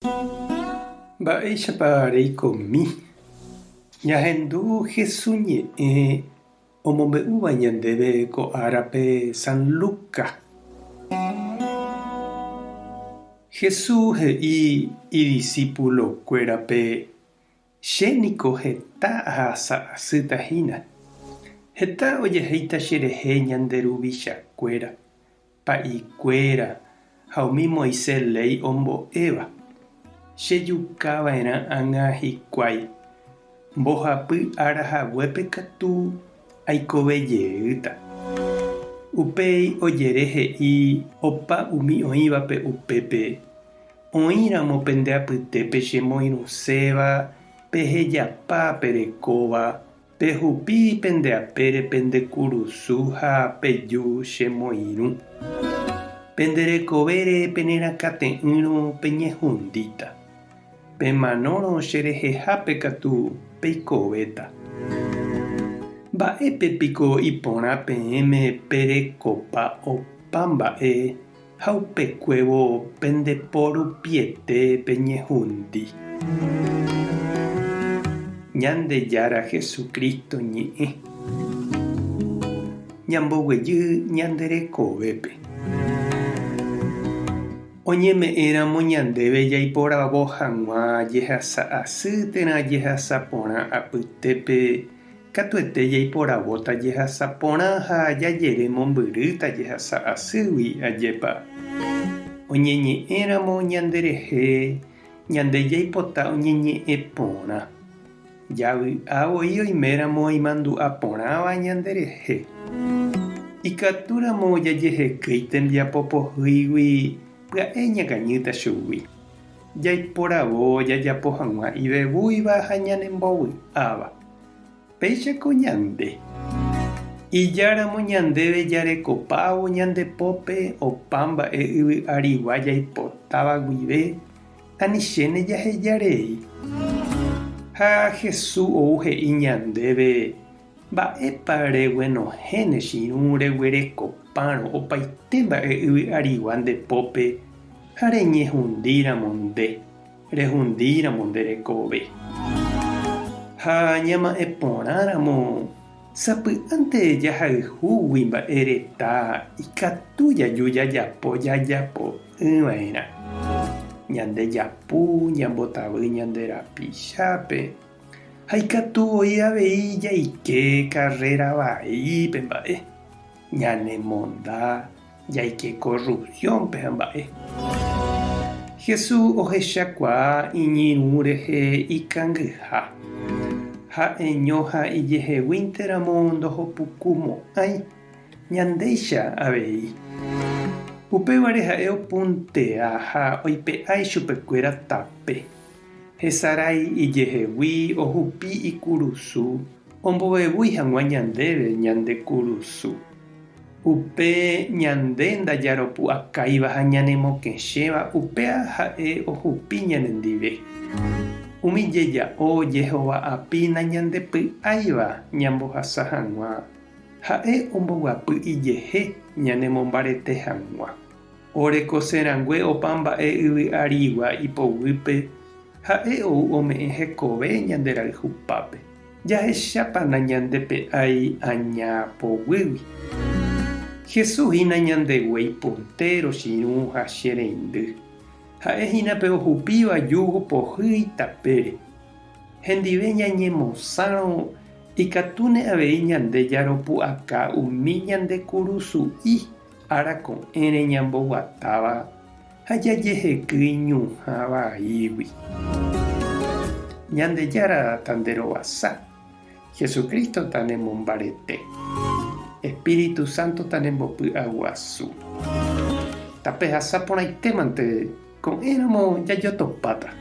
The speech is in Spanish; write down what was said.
Mba'éichapa reikomi. Ñahendu Jesús ñe'ẽ omombe'úva ñandéve ko árape San Lucas. Jesús he'i idiscípulokuérape chéniko heta ahasa'asýtahína. Heta ojeheita cherehe ñande ruvichakuéra, pa'ikuéra ha umi Moisés ley ombo'éva. Chejukava'erã ág̃a hikuái. Mbohapy arahaguépe katu aikovejeýta. Upéi ojere he'i opa umi oĩvape upépe. Oĩramo pende apytépe chemoirũséva, pehejapa perekóva, pehupi pendeapére pendekurusu ha peju chemoirũ. Penderekovére penerakãte'ỹrõ peñehũndíta. Pemanórõ cherehehápe katu peikovéta. Mba'épepiko iporã peẽme perekopa opa mba'e ha upekuévo pendeporupiete peñehũndi. Ñandejára Jesukristo ñe'ẽ. Ñamboguejy ñanderekovépe. Oñeme'ẽramo ñandéve jaiporavo hag̃ua jehasa'asy térã jehasa porã apytépe katuete jaiporavóta jehasa porã ha jajere mombyryta jehasa'asýgui ajépa. Oñeñe'ẽramo ñanderehe ñande jaipota oñeñe'ẽ porã. Javy'ávoi oiméramo imandu'a porãva ñanderehe. Ikatúramo jajehekýi tembiapopohýigui pya'e ñakañýta chugui. Jaiporavo jajapo hag̃ua ivevúiva ha ñanembovy'áva. Péichako ñande. Ijáramo ñandéve jarekopávo ñandepópe opa mba'e yvy'arigua jaipotáva guive anichéne jahejarei. Ha Jesús ou he'i ñandéve mba'épa reguenohéne chiru reguerekopárõ opaite mba'e yvy'arigua ndepópe ha reñehũndíramo nde, rehũndíramo nderekove. Ha ñama'ẽ porãramo sapy'ánte jahayhúgui mba'e reta ikatu jaju jajapo'ỹva'erã. Ñandejapu ñambotavy ñande rapichápe ha ikatu oi avei jaike karréra vaípe mba'e. Ñanemonda jaike corrupciónpe ha mba'e. Jesús ohechakuaa iñirũ rehe ikangyha. Ha'eño ha ijeheguínteramo ndohopukumo'ãi ñandéicha avei. Upévare ha'e opuntea ha oipe'ái chupekuéra tape. Hesarái ijehegui ohupi ikurusu ombovevúi hag̃ua ñandéve ñande kurusu. Upe ñande ndajaropu'akáiva ha ñanemokẽchéva upéva ha'e ohupi ñanendive. Umi jeja'o jehova'apína ñandepy'áiva ñambohasa hag̃ua ha'e omboguapy ijehe ñanemombarete hag̃ua. Orekoserangue opa mba'e yvy'arigua ipoguýpe ha'e ou ome'ẽ hekove ñande rayhupápe. Jahechápana ñandepe'ái añapoguýgui. Jesúshína ñandeguéi puntero chiru ha chereindy. Ha'ehína pe ohupíva jugo pohýi tapére. Hendive ñañemosãrõ ikatúne avei ñande jaropu'aka umi ñande kurusu'i ára ko'ẽre ñamboguatáva ha jajehekýi ñuhã vaígui. Ñandejára tanderovasa. Jesukristo tanemombarete. Espíritu Santo tanembopy'aguasu. Tapehasa porãitémante ko'ẽramo jajotopáta.